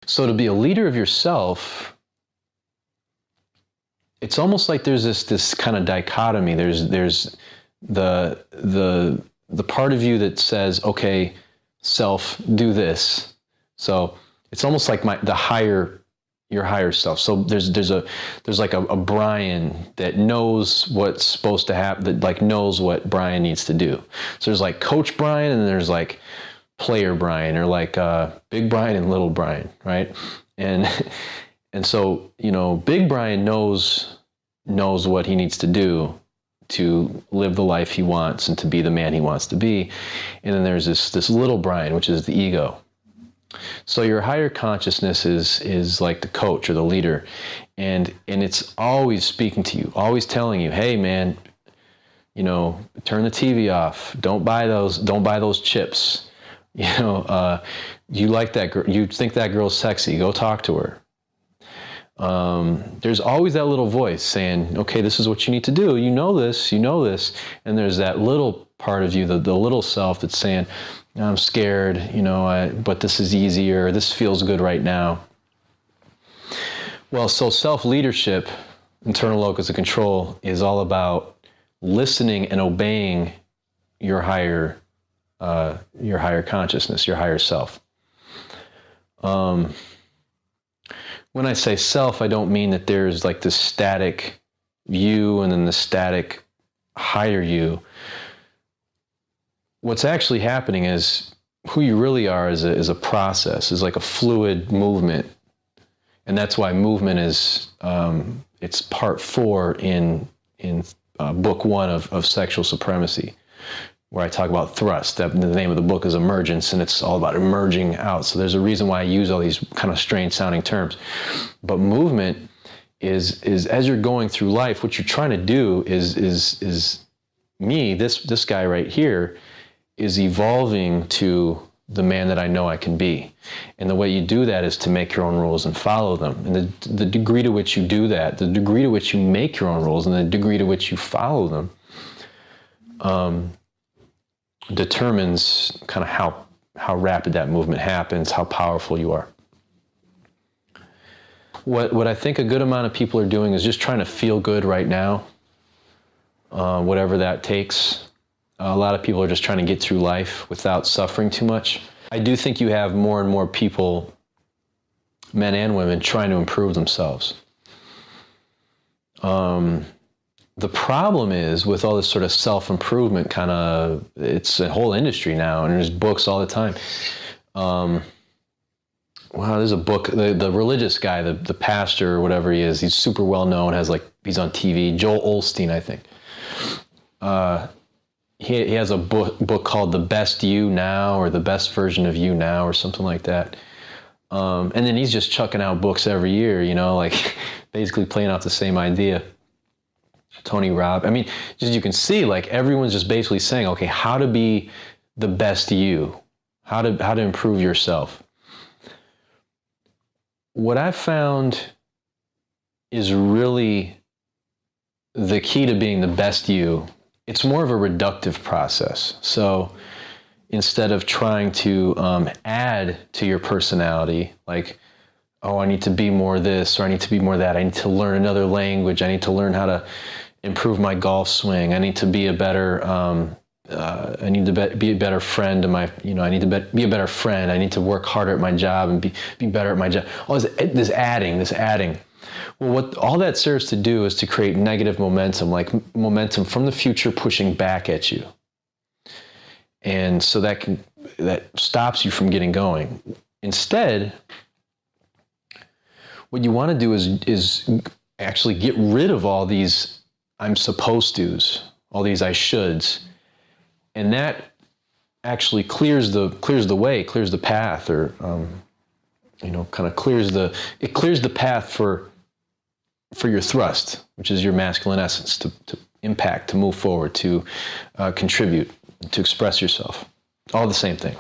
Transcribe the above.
So to be a leader of yourself, it's almost like there's this kind of dichotomy. There's the part of you that says, okay, self, do this. So it's almost like your higher self. So there's like a Brian that knows what's supposed to happen, that like knows what Brian needs to do. So there's like Coach Brian, and then there's like player Brian, or like Big Brian and Little Brian, right? And so, you know, Big Brian knows what he needs to do to live the life he wants and to be the man he wants to be. And then there's this Little Brian, which is the ego. So your higher consciousness is like the coach or the leader, and it's always speaking to you, always telling you, hey man, you know, turn the TV off, don't buy those chips, you know, you like that girl, you think that girl's sexy, go talk to her. There's always that little voice saying, okay, this is what you need to do, you know this, and there's that little part of you, the little self, that's saying, I'm scared, you know, but this is easier, this feels good right now. Well, so self-leadership, internal locus of control, is all about listening and obeying your higher consciousness, your higher self. When I say self, I don't mean that there's like this static you and then the static higher you. What's actually happening is who you really are is a process, is like a fluid movement. And that's why movement is, it's part 4 in book 1 of Sexual Supremacy, where I talk about thrust. The name of the book is Emergence, and it's all about emerging out. So there's a reason why I use all these kind of strange sounding terms. But movement is as you're going through life, what you're trying to do is me, this guy right here, is evolving to the man that I know I can be. And the way you do that is to make your own rules and follow them. And the degree to which you do that, the degree to which you make your own rules and the degree to which you follow them, determines kind of how rapid that movement happens, how powerful you are. What I think a good amount of people are doing is just trying to feel good right now, whatever that takes. A lot of people are just trying to get through life without suffering too much. I do think you have more and more people, men and women, trying to improve themselves. The problem is with all this sort of self-improvement kind of, it's a whole industry now, and there's books all the time. Wow, there's a book, the religious guy, the pastor or whatever he is, he's super well known, he's on TV, Joel Osteen, I think. He has a book called The Best You Now, or The Best Version of You Now, or something like that. And then he's just chucking out books every year, you know, like basically playing off the same idea. Tony Robbins. I mean, just you can see, like, everyone's just basically saying, okay, how to be the best you, how to improve yourself. What I've found is really the key to being the best you. It's more of a reductive process. So instead of trying to add to your personality, like, oh, I need to be more this, or I need to be more that, I need to learn another language, I need to learn how to improve my golf swing, I need to be a better, I need to be a better friend to my, you know, I need to be a better friend, I need to work harder at my job and be better at my job. All this adding. Well, what all that serves to do is to create negative momentum, like momentum from the future pushing back at you. And so that stops you from getting going. Instead, what you want to do is actually get rid of all these I'm supposed to's, all these I shoulds, and that actually clears the way, clears the path, or you know, kind of clears the path for your thrust, which is your masculine essence, to impact, to move forward, to contribute, to express yourself. All the same thing.